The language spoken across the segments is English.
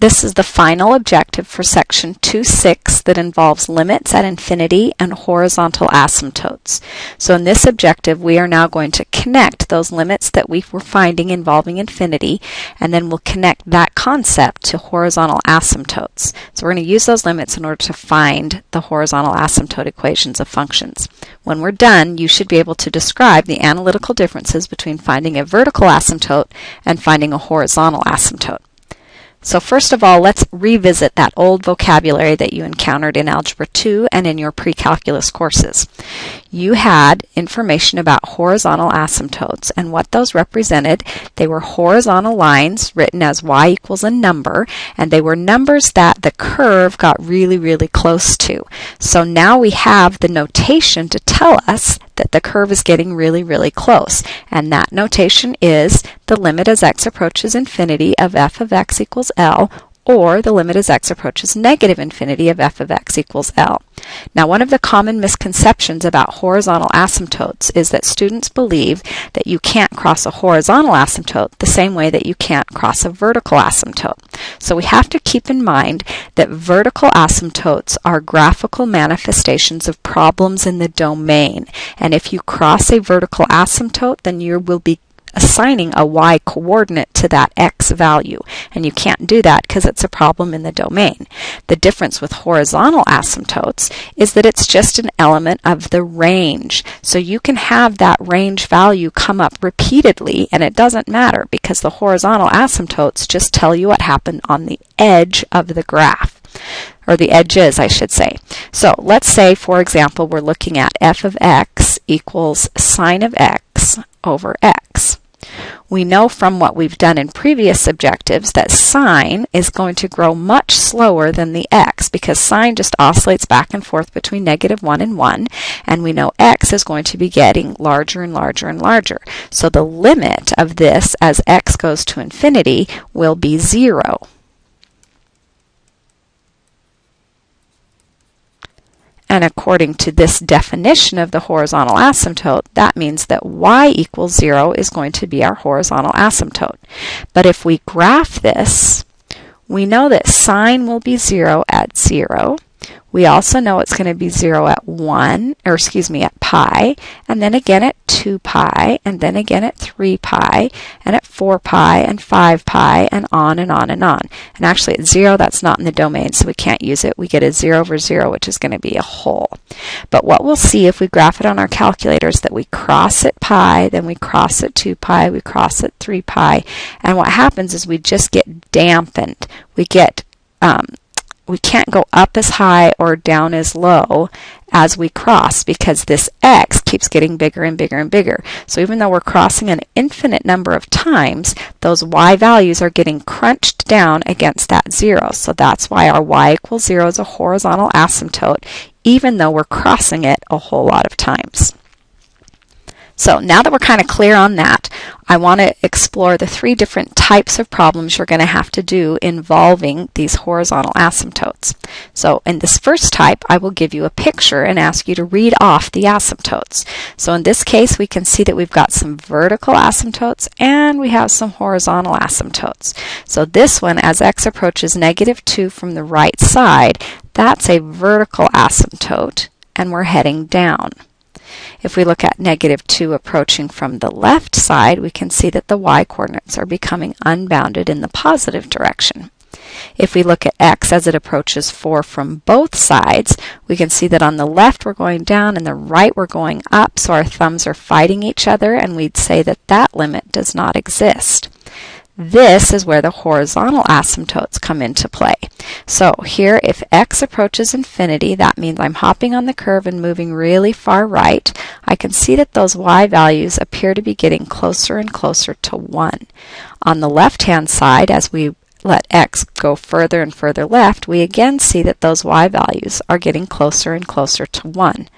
This is the final objective for section 2.6 that involves limits at infinity and horizontal asymptotes. So in this objective, we are now going to connect those limits that we were finding involving infinity, and then we'll connect that concept to horizontal asymptotes. So we're going to use those limits in order to find the horizontal asymptote equations of functions. When we're done, you should be able to describe the analytical differences between finding a vertical asymptote and finding a horizontal asymptote. So first of all, let's revisit that old vocabulary that you encountered in Algebra 2 and in your pre-calculus courses. You had information about horizontal asymptotes, and what those represented, they were horizontal lines written as y equals a number, and they were numbers that the curve got really, really close to. So now we have the notation to tell us that the curve is getting really, really close, and that notation is the limit as x approaches infinity of f of x equals L, or the limit as x approaches negative infinity of f of x equals L. Now, one of the common misconceptions about horizontal asymptotes is that students believe that you can't cross a horizontal asymptote the same way that you can't cross a vertical asymptote. So we have to keep in mind that vertical asymptotes are graphical manifestations of problems in the domain. And if you cross a vertical asymptote, then you will be assigning a y coordinate to that x value, and you can't do that because it's a problem in the domain. The difference with horizontal asymptotes is that it's just an element of the range. So you can have that range value come up repeatedly, and it doesn't matter because the horizontal asymptotes just tell you what happened on the edge of the graph. Or the edges, I should say. So let's say, for example, we're looking at f of x equals sine of x over x. We know from what we've done in previous objectives that sine is going to grow much slower than the x because sine just oscillates back and forth between -1 and 1, and we know x is going to be getting larger and larger and larger. So the limit of this as x goes to infinity will be 0. And according to this definition of the horizontal asymptote, that means that y equals 0 is going to be our horizontal asymptote. But if we graph this, we know that sine will be 0 at 0. We also know it's going to be 0 at at pi, and then again at 2 pi, and then again at 3 pi, and at 4 pi, and 5 pi, and on and on and on. And actually at 0, that's not in the domain, so we can't use it. We get a 0 over 0, which is going to be a whole. But what we'll see if we graph it on our calculator is that we cross at pi, then we cross at 2 pi, we cross at 3 pi, and what happens is we just get dampened. We can't go up as high or down as low as we cross because this x keeps getting bigger and bigger and bigger. So even though we're crossing an infinite number of times, those y values are getting crunched down against that 0. So that's why our y equals 0 is a horizontal asymptote, even though we're crossing it a whole lot of times. So now that we're kind of clear on that, I want to explore the 3 different types of problems you're going to have to do involving these horizontal asymptotes. So in this first type, I will give you a picture and ask you to read off the asymptotes. So in this case, we can see that we've got some vertical asymptotes and we have some horizontal asymptotes. So this one, as x approaches -2 from the right side, that's a vertical asymptote, and we're heading down. If we look at -2 approaching from the left side, we can see that the y-coordinates are becoming unbounded in the positive direction. If we look at x as it approaches 4 from both sides, we can see that on the left we're going down and the right we're going up, so our thumbs are fighting each other, and we'd say that that limit does not exist. This is where the horizontal asymptotes come into play. So here, if x approaches infinity, that means I'm hopping on the curve and moving really far right. I can see that those y values appear to be getting closer and closer to 1. On the left-hand side, as we let x go further and further left, we again see that those y values are getting closer and closer to 1.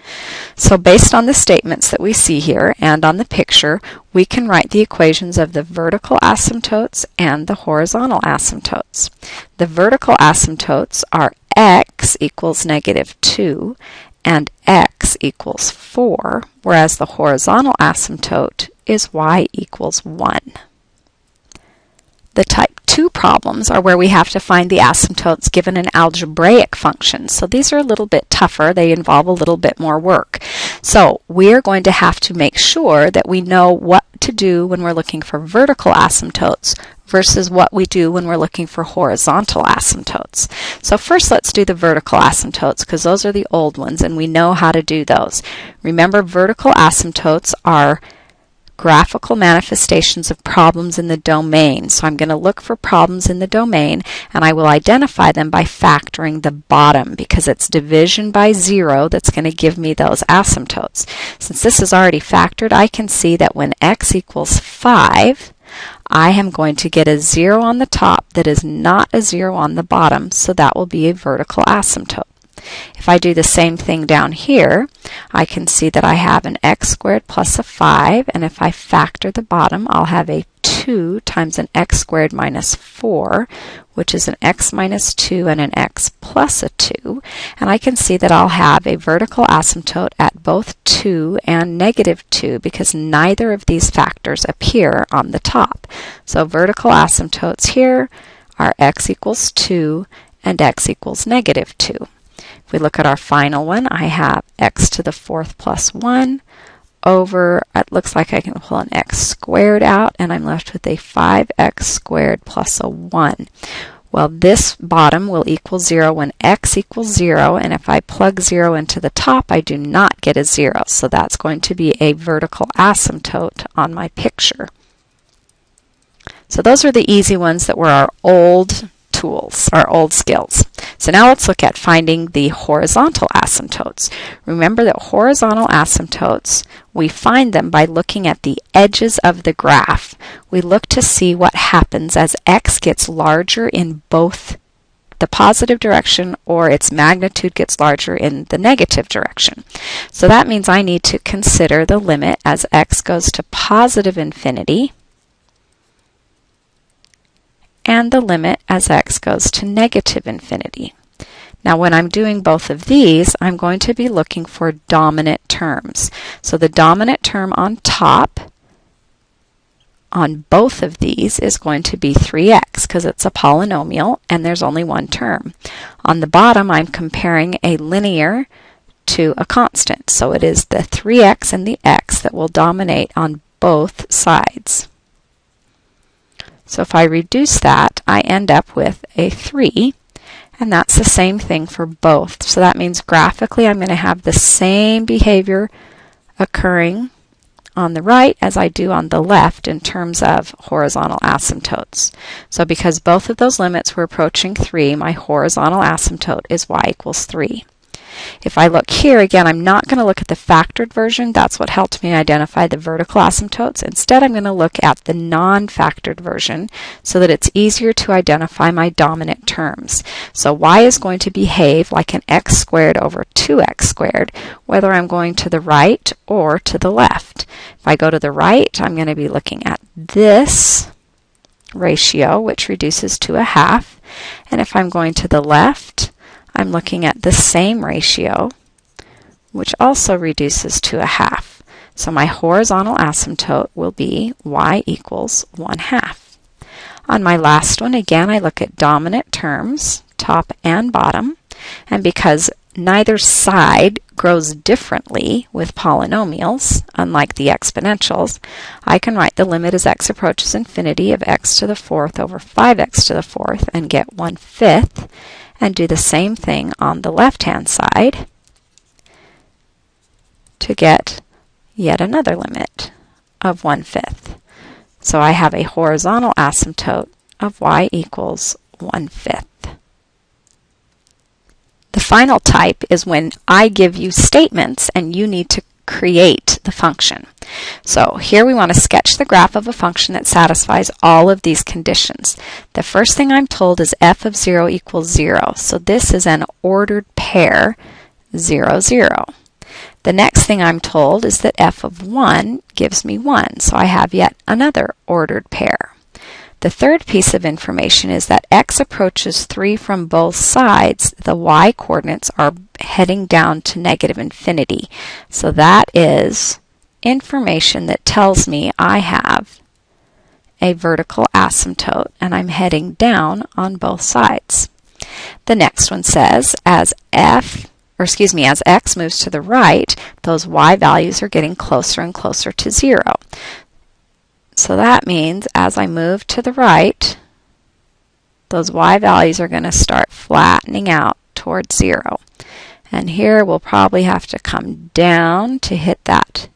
So based on the statements that we see here and on the picture, we can write the equations of the vertical asymptotes and the horizontal asymptotes. The vertical asymptotes are x equals -2 and x equals 4, whereas the horizontal asymptote is y equals 1. The type 2 problem problems are where we have to find the asymptotes given an algebraic function. So these are a little bit tougher. They involve a little bit more work. So we're going to have to make sure that we know what to do when we're looking for vertical asymptotes versus what we do when we're looking for horizontal asymptotes. So first let's do the vertical asymptotes because those are the old ones and we know how to do those. Remember, vertical asymptotes are graphical manifestations of problems in the domain. So I'm going to look for problems in the domain and I will identify them by factoring the bottom because it's division by 0 that's going to give me those asymptotes. Since this is already factored, I can see that when x equals 5, I am going to get a 0 on the top that is not a 0 on the bottom, so that will be a vertical asymptote. If I do the same thing down here, I can see that I have an x squared plus a 5, and if I factor the bottom, I'll have a 2 times an x squared minus 4, which is an x minus 2 and an x plus a 2. And I can see that I'll have a vertical asymptote at both 2 and negative 2 because neither of these factors appear on the top. So vertical asymptotes here are x equals 2 and x equals negative 2. If we look at our final one, I have x to the 4th plus 1 over, it looks like I can pull an x squared out, and I'm left with a 5x squared plus a 1. Well, this bottom will equal 0 when x equals 0, and if I plug 0 into the top, I do not get a 0. So that's going to be a vertical asymptote on my picture. So those are the easy ones that were our old tools, our old skills. So now let's look at finding the horizontal asymptotes. Remember that horizontal asymptotes, we find them by looking at the edges of the graph. We look to see what happens as x gets larger in both the positive direction or its magnitude gets larger in the negative direction. So that means I need to consider the limit as x goes to positive infinity and the limit as x goes to negative infinity. Now when I'm doing both of these, I'm going to be looking for dominant terms. So the dominant term on top on both of these is going to be 3x because it's a polynomial and there's only one term. On the bottom, I'm comparing a linear to a constant. So it is the 3x and the x that will dominate on both sides. So if I reduce that, I end up with a 3, and that's the same thing for both. So that means graphically I'm going to have the same behavior occurring on the right as I do on the left in terms of horizontal asymptotes. So because both of those limits were approaching 3, my horizontal asymptote is y equals 3. If I look here, again, I'm not going to look at the factored version. That's what helped me identify the vertical asymptotes. Instead, I'm going to look at the non-factored version so that it's easier to identify my dominant terms. So y is going to behave like an x squared over 2x squared, whether I'm going to the right or to the left. If I go to the right, I'm going to be looking at this ratio, which reduces to a half. And if I'm going to the left, I'm looking at the same ratio, which also reduces to a half. So my horizontal asymptote will be y equals 1/2. On my last one, again, I look at dominant terms, top and bottom, and because neither side grows differently with polynomials, unlike the exponentials, I can write the limit as x approaches infinity of x to the 4th over 5x to the 4th and get 1/5. And do the same thing on the left-hand side to get yet another limit of 1/5. So I have a horizontal asymptote of y equals 1/5. The final type is when I give you statements and you need to create the function. So here we want to sketch the graph of a function that satisfies all of these conditions. The first thing I'm told is f of 0 equals 0. So this is an ordered pair, 0, 0. The next thing I'm told is that f of 1 gives me 1. So I have yet another ordered pair. The third piece of information is that x approaches 3 from both sides. The y coordinates are heading down to negative infinity. So that is information that tells me I have a vertical asymptote, and I'm heading down on both sides. The next one says, as x moves to the right, those y values are getting closer and closer to 0. So that means as I move to the right, those y values are going to start flattening out towards 0. And here we'll probably have to come down to hit that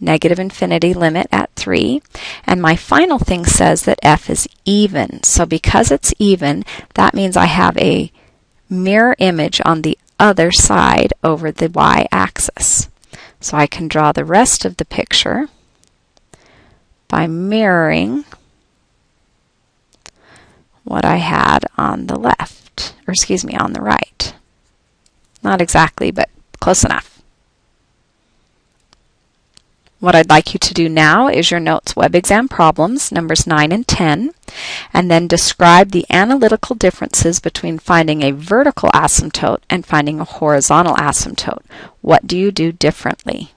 negative infinity limit at 3. And my final thing says that f is even. So because it's even, that means I have a mirror image on the other side over the y-axis. So I can draw the rest of the picture by mirroring what I had on the left, or excuse me, on the right. Not exactly, but close enough. What I'd like you to do now is your notes web exam problems, numbers 9 and 10, and then describe the analytical differences between finding a vertical asymptote and finding a horizontal asymptote. What do you do differently?